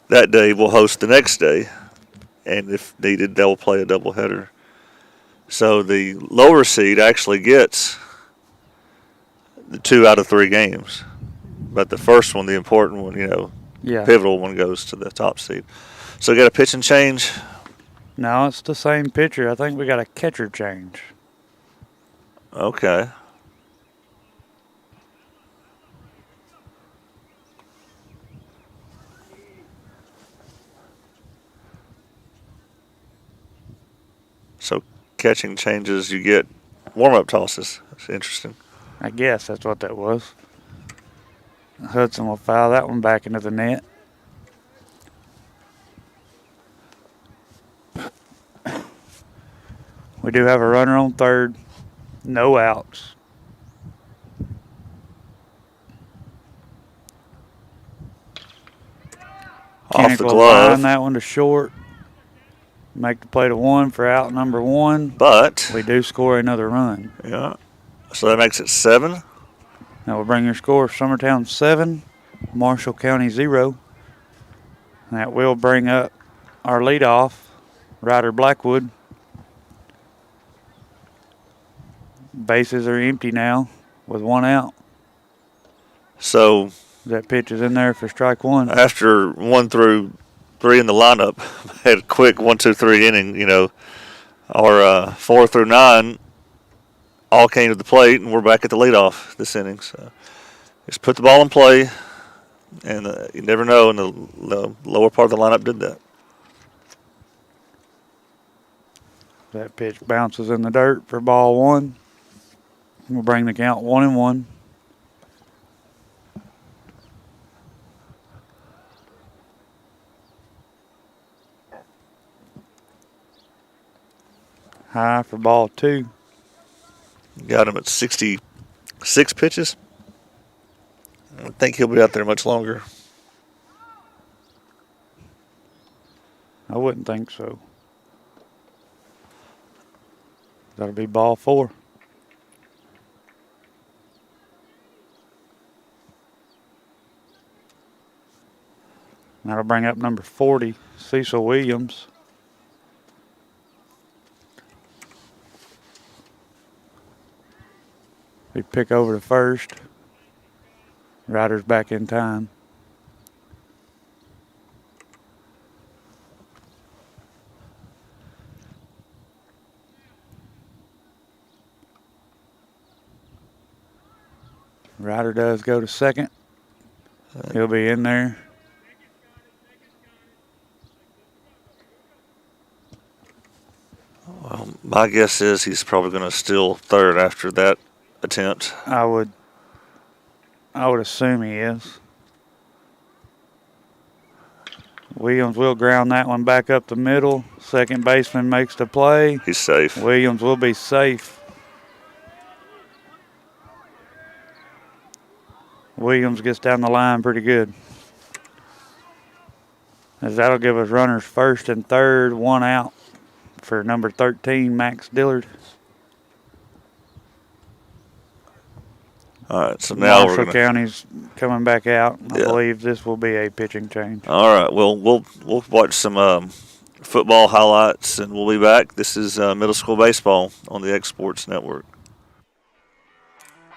that day will host the next day. And if needed, they'll play a doubleheader. So the lower seed actually gets the 2 out of 3 games. But the first one, the important one, pivotal one, goes to the top seed. So we got a pitching change? No, it's the same pitcher. I think we got a catcher change. Okay. So catching changes, you get warm-up tosses. That's interesting. I guess that's what that was. Hudson will foul that one back into the net. We do have a runner on third. No outs. Off the will glove. line that one to short. Make the play to 1 for out number 1. But we do score another run. Yeah. So that makes it 7. That will bring your score Summertown 7, Marshall County 0. That will bring up our leadoff, Ryder Blackwood. Bases are empty now with 1 out. So that pitch is in there for strike 1. After 1 through 3 in the lineup, had a quick 1, 2, 3 inning. Our 4 through 9 all came to the plate, and we're back at the leadoff this inning. So just put the ball in play, and you never know. And the lower part of the lineup did that. That pitch bounces in the dirt for ball 1. We'll bring the count 1-1. High for ball 2. Got him at 66 pitches. I don't think he'll be out there much longer. I wouldn't think so. That'll be ball 4. That'll bring up number 40, Cecil Williams. We pick over to first. Ryder's back in time. Ryder does go to second. He'll be in there. Well, my guess is he's probably going to steal third after that attempt. I would assume he is. Williams will ground that one back up the middle. Second baseman makes the play. He's safe. Williams will be safe. Williams gets down the line pretty good. As that'll give us runners first and third, 1 out for number 13, Max Dillard. All right, so now Marshall County's coming back out. I believe this will be a pitching change. All right, well, we'll watch some football highlights, and we'll be back. This is middle school baseball on the X Sports Network.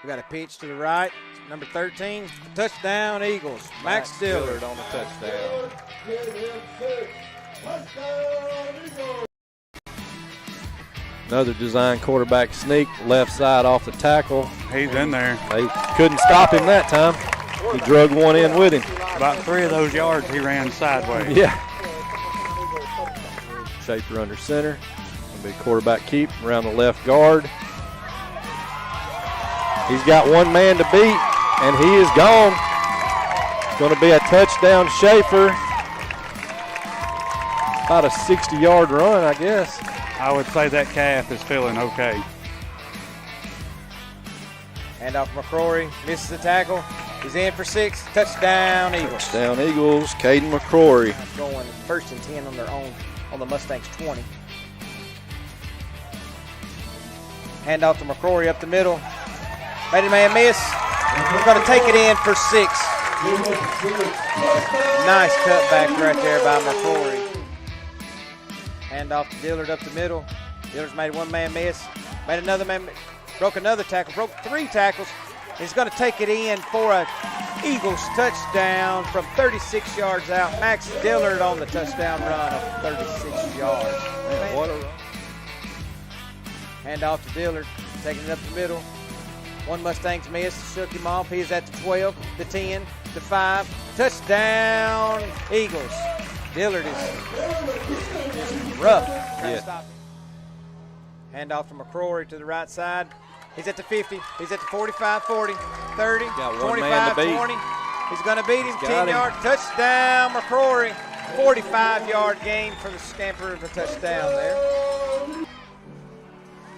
We got a pitch to the right, number 13, touchdown Eagles. Max Dillard on the touchdown. Another design quarterback sneak, left side off the tackle. He's in there. They couldn't stop him that time. He drug one in with him. About 3 of those yards he ran sideways. Yeah. Schaefer under center. Gonna be quarterback keep around the left guard. He's got one man to beat, and he is gone. Going to be a touchdown, Schaefer. About a 60-yard run, I guess. I would say that calf is feeling okay. Hand off McCrory, misses the tackle. He's in for 6. Touchdown, Eagles. Touchdown, Eagles. Caden McCrory. Going 1st and 10 on their own on the Mustangs 20. Hand off to McCrory up the middle. Made a man miss. He's going to take it in for 6. Nice cutback right there by McCrory. Hand off to Dillard up the middle. Dillard's made one man miss. Made another man, broke another tackle, broke 3 tackles. He's going to take it in for a Eagles touchdown from 36 yards out. Max Dillard on the touchdown run of 36 yards. Man, what a run. Hand off to Dillard, taking it up the middle. One Mustang's missed, shook him off. He's at the 12, the 10, the 5. Touchdown, Eagles. Dillard is just rough. Yeah. Hand off to McCrory to the right side. He's at the 50. He's at the 45, 40, 30, got 25, 20. He's going to beat him. 10-yard touchdown, McCrory. 45-yard gain for the scamper of a touchdown there.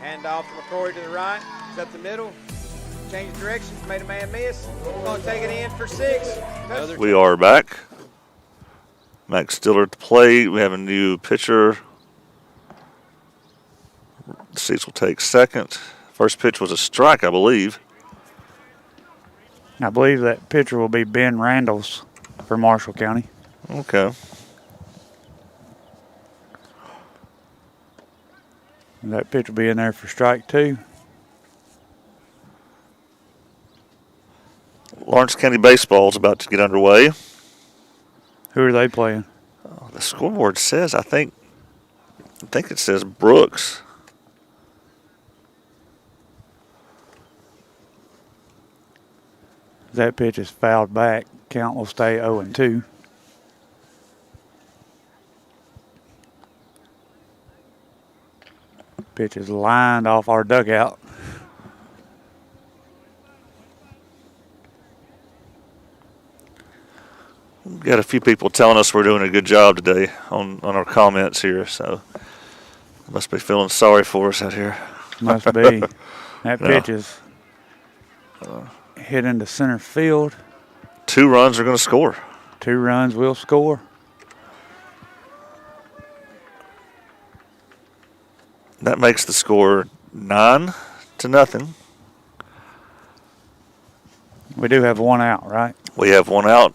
Hand off to McCrory to the right. He's up the middle. Changed directions. Made a man miss. Going to take it in for 6. We are back. Max Dillard to play. We have a new pitcher. Cecil takes second. First pitch was a strike, I believe. I believe that pitcher will be Ben Randalls for Marshall County. Okay. And that pitch will be in there for strike 2. Lawrence County Baseball is about to get underway. Who are they playing? The scoreboard says, I think it says Brooks. That pitch is fouled back. Count will stay 0-2. Pitch is lined off our dugout. We've got a few people telling us we're doing a good job today on our comments here, so must be feeling sorry for us out here. Must be. That pitch is hit into center field. 2 runs are going to score. 2 runs will score. That makes the score 9-0. We do have 1 out, right? We have 1 out.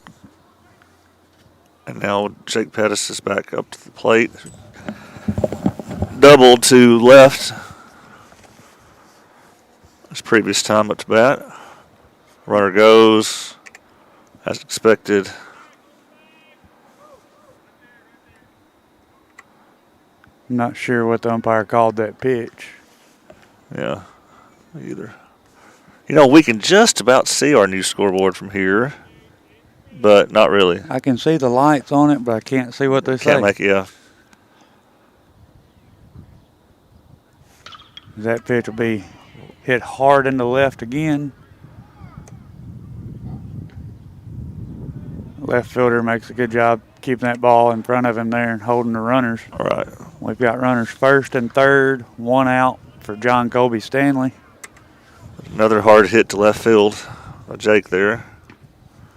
And now Jake Pettis is back up to the plate. Double to left. His previous time up to bat. Runner goes as expected. I'm not sure what the umpire called that pitch. Yeah, me either. You know, we can just about see our new scoreboard from here, but not really. I can see the lights on it, but I can't see what they say. Can't make it, yeah. That pitch will be hit hard into left again. Left fielder makes a good job keeping that ball in front of him there and holding the runners. All right. We've got runners 1st and 3rd, 1 out for John Colby Stanley. Another hard hit to left field by Jake there.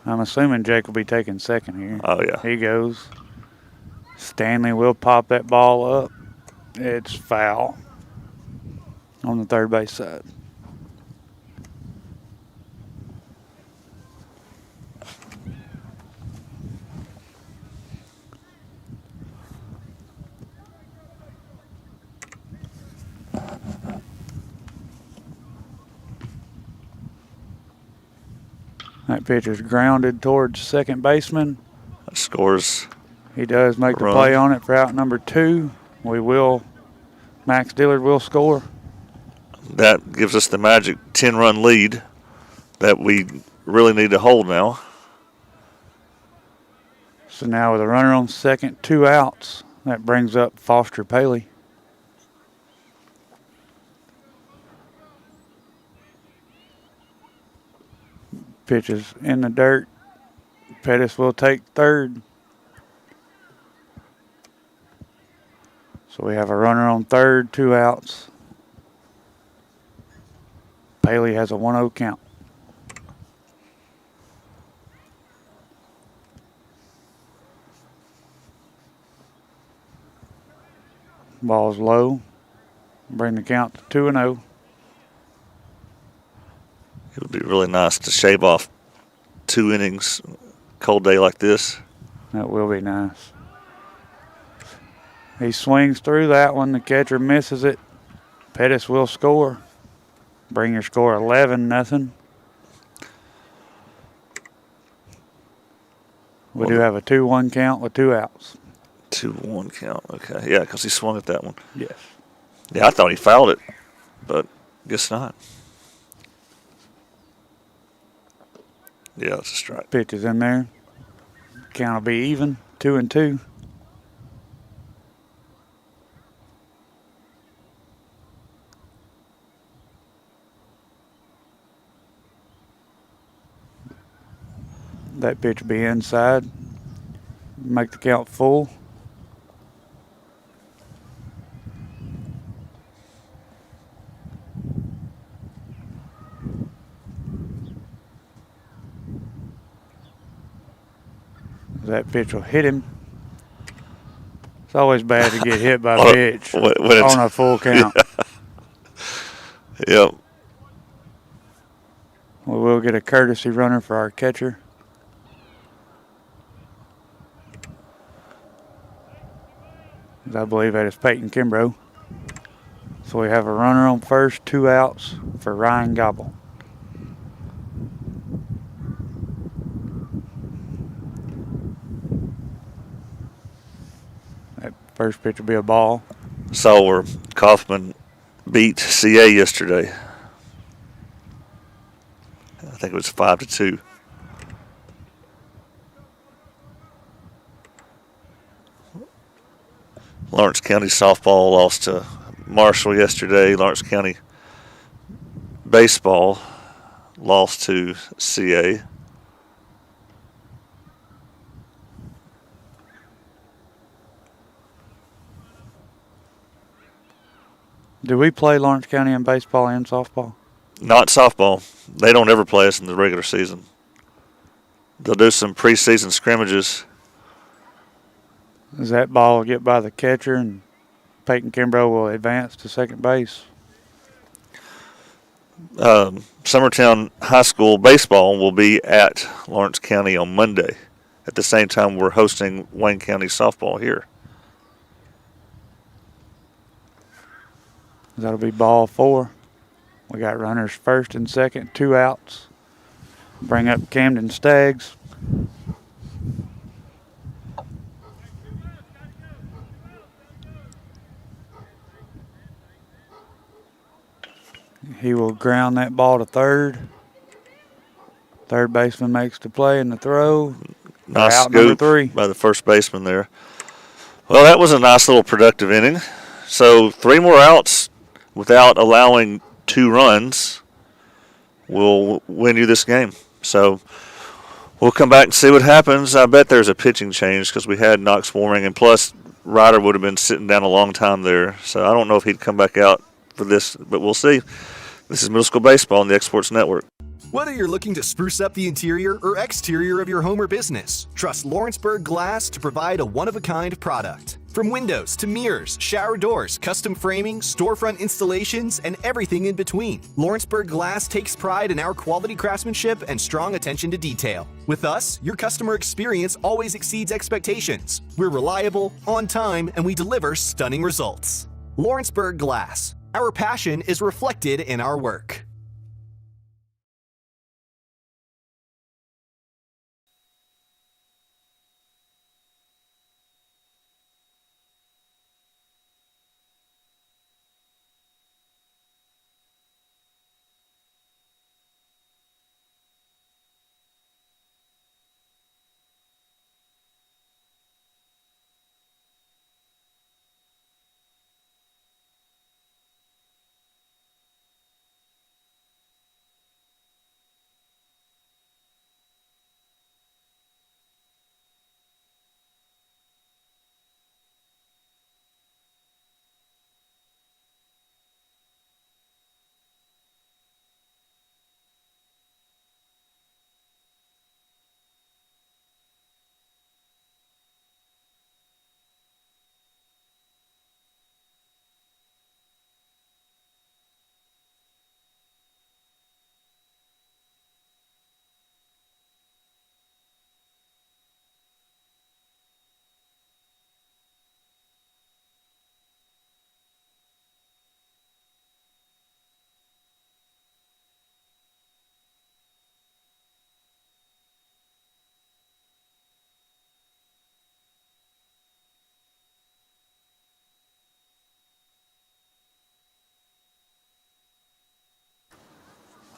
I'm assuming Jake will be taking second here. Oh, yeah. He goes. Stanley will pop that ball up. It's foul on the third base side. That pitcher's grounded towards second baseman. That scores. He does make the run. play on it for out number 2. We will Max Dillard will score. That gives us the magic 10-run lead that we really need to hold now. So now with a runner on second, 2 outs, that brings up Foster Paley. Pitch is in the dirt. Pettis will take third. So we have a runner on third, 2 outs. Paley has a 1-0 count. Ball's low. Bring the count to 2-0. It would be really nice to shave off 2 innings, cold day like this. That will be nice. He swings through that one. The catcher misses it. Pettis will score. Bring your score 11-0. We do have a 2-1 count with 2 outs. 2-1 count. Okay. Yeah, because he swung at that one. Yes. Yeah, I thought he fouled it, but guess not. Yeah, it's a strike. Pitch is in there. Count will be even, 2-2. That pitch will be inside. Make the count full. That pitch will hit him. It's always bad to get hit by a pitch on a full count. Yep. We will get a courtesy runner for our catcher. I believe that is Peyton Kimbrough. So we have a runner on first, 2 outs for Ryan Gobble. That first pitch will be a ball. Saw where Kaufman beat CA yesterday. I think it was 5-2. Lawrence County softball lost to Marshall yesterday. Lawrence County baseball lost to CA. Do we play Lawrence County in baseball and softball? Not softball. They don't ever play us in the regular season. They'll do some preseason scrimmages. Does that ball get by the catcher and Peyton Kimbrough will advance to second base? Summertown High School baseball will be at Lawrence County on Monday. At the same time, we're hosting Wayne County softball here. That'll be ball 4. We got runners first and second, 2 outs. Bring up Camden Staggs. He will ground that ball to third. Third baseman makes the play and the throw. Nice out number scoop 3 by the first baseman there. Well, that was a nice little productive inning. So 3 more outs without allowing 2 runs will win you this game. So we'll come back and see what happens. I bet there's a pitching change because we had Knox warming, and plus Ryder would have been sitting down a long time there. So I don't know if he'd come back out for this, but we'll see. This is Middle School Baseball on the Exports Network. Whether you're looking to spruce up the interior or exterior of your home or business, trust Lawrenceburg Glass to provide a one-of-a-kind product. From windows to mirrors, shower doors, custom framing, storefront installations, and everything in between, Lawrenceburg Glass takes pride in our quality craftsmanship and strong attention to detail. With us, your customer experience always exceeds expectations. We're reliable, on time, and we deliver stunning results. Lawrenceburg Glass. Our passion is reflected in our work.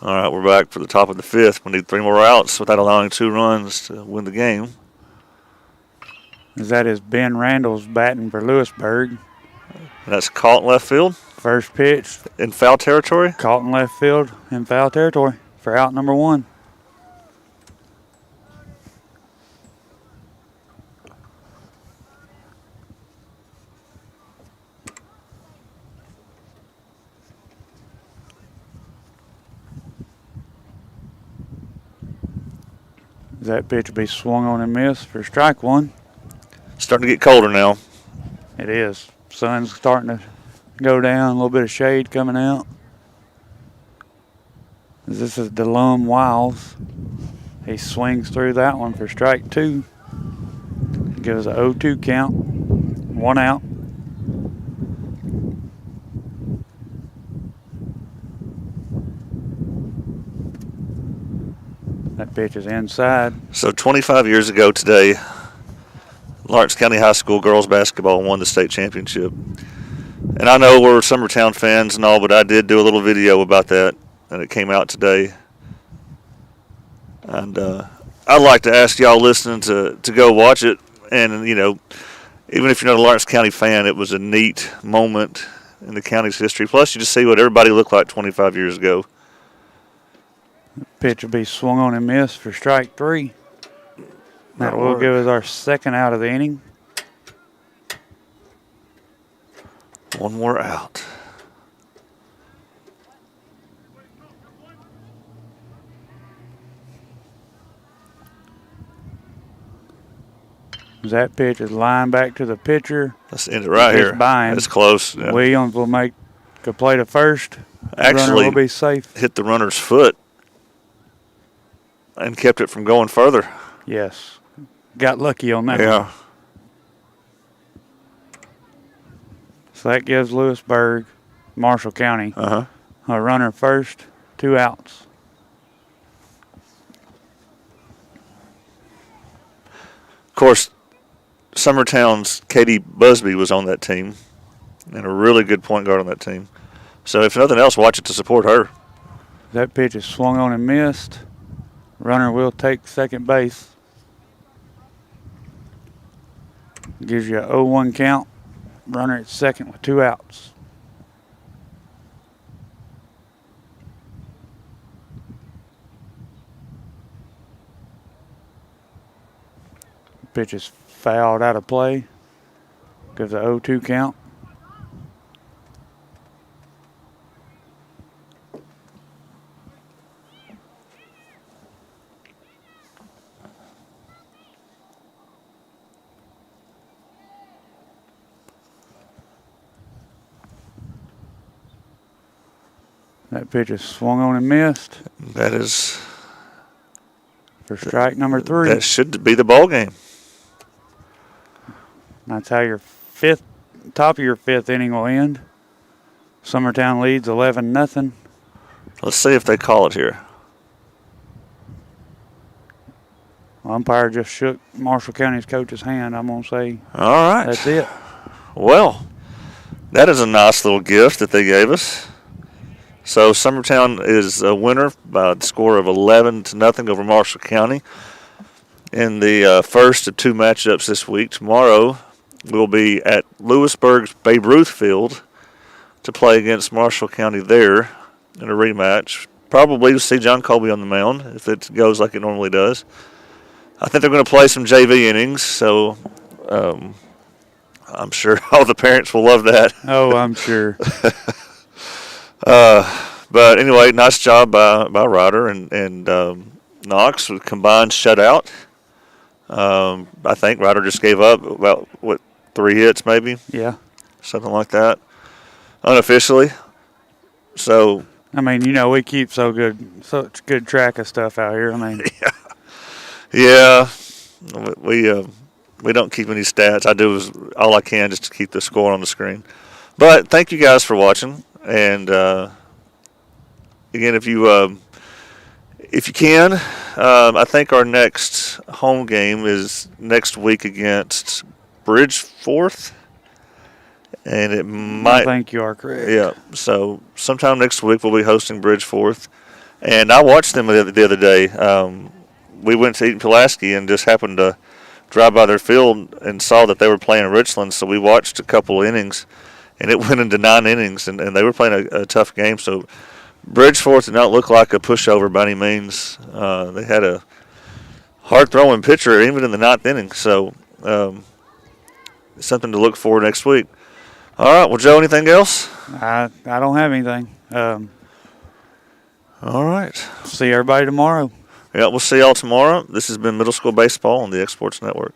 All right, we're back for the top of the fifth. We need 3 more outs without allowing 2 runs to win the game. That is Ben Randall's batting for Lewisburg. And that's caught in left field. First pitch. In foul territory. Caught in left field in foul territory for out number 1. That pitch will be swung on and missed for strike 1. Starting to get colder now. It is. Sun's starting to go down, a little bit of shade coming out. This is DeLum Wiles. He swings through that one for strike 2. Gives a 0-2 count. 1 out. That pitch is inside. So 25 years ago today, Lawrence County High School girls basketball won the state championship. And I know we're Summertown fans and all, but I did do a little video about that, and it came out today. And I'd like to ask y'all listening to go watch it. And, you know, even if you're not a Lawrence County fan, it was a neat moment in the county's history. Plus, you just see what everybody looked like 25 years ago. Pitch will be swung on and missed for strike 3. That will give us our second out of the inning. 1 more out. That pitch is lined back to the pitcher. Let's end it right here. By him. It's close. Yeah. Williams will make a play to first. Actually, runner will be safe. Hit the runner's foot and kept it from going further. Yes. Got lucky on that Yeah. one. So that gives Lewisburg, Marshall County, a runner first, 2 outs. Of course, Summertown's Katie Busby was on that team and a really good point guard on that team. So if nothing else, watch it to support her. That pitch is swung on and missed. Runner will take second base. Gives you a 0-1 count. Runner at second with 2 outs. Pitch is fouled out of play. Gives a 0-2 count. That pitch is swung on and missed. That is for strike number 3. That should be the ball game. That's how your top of your fifth inning will end. Summertown leads 11-0. Let's see if they call it here. Umpire just shook Marshall County's coach's hand. I'm going to say, all right, that's it. Well, that is a nice little gift that they gave us. So Summertown is a winner by the score of 11-0 over Marshall County in the first of 2 matchups this week. Tomorrow we'll be at Lewisburg's Babe Ruth Field to play against Marshall County there in a rematch. Probably to see John Colby on the mound if it goes like it normally does. I think they're going to play some JV innings, so I'm sure all the parents will love that. Oh, I'm sure. But anyway, nice job by Ryder and Knox with combined shutout. I think Ryder just gave up about, 3 hits maybe? Yeah. Something like that. Unofficially. So. I mean, we keep such good track of stuff out here. I mean. Yeah. We don't keep any stats. I do all I can just to keep the score on the screen. But thank you guys for watching. And again, if you can, I think our next home game is next week against Bridgeforth, and it might. I think you are correct. Yeah. So sometime next week we'll be hosting Bridgeforth, And I watched them the other day. We went to eat in Pulaski and just happened to drive by their field and saw that they were playing Richland. So we watched a couple of innings, and it went into 9 innings, and they were playing a tough game. So Bridgeforth did not look like a pushover by any means. They had a hard-throwing pitcher even in the 9th inning. So something to look for next week. All right. Well, Joe, anything else? I don't have anything. All right. See everybody tomorrow. Yeah, we'll see y'all tomorrow. This has been Middle School Baseball on the Exports Network.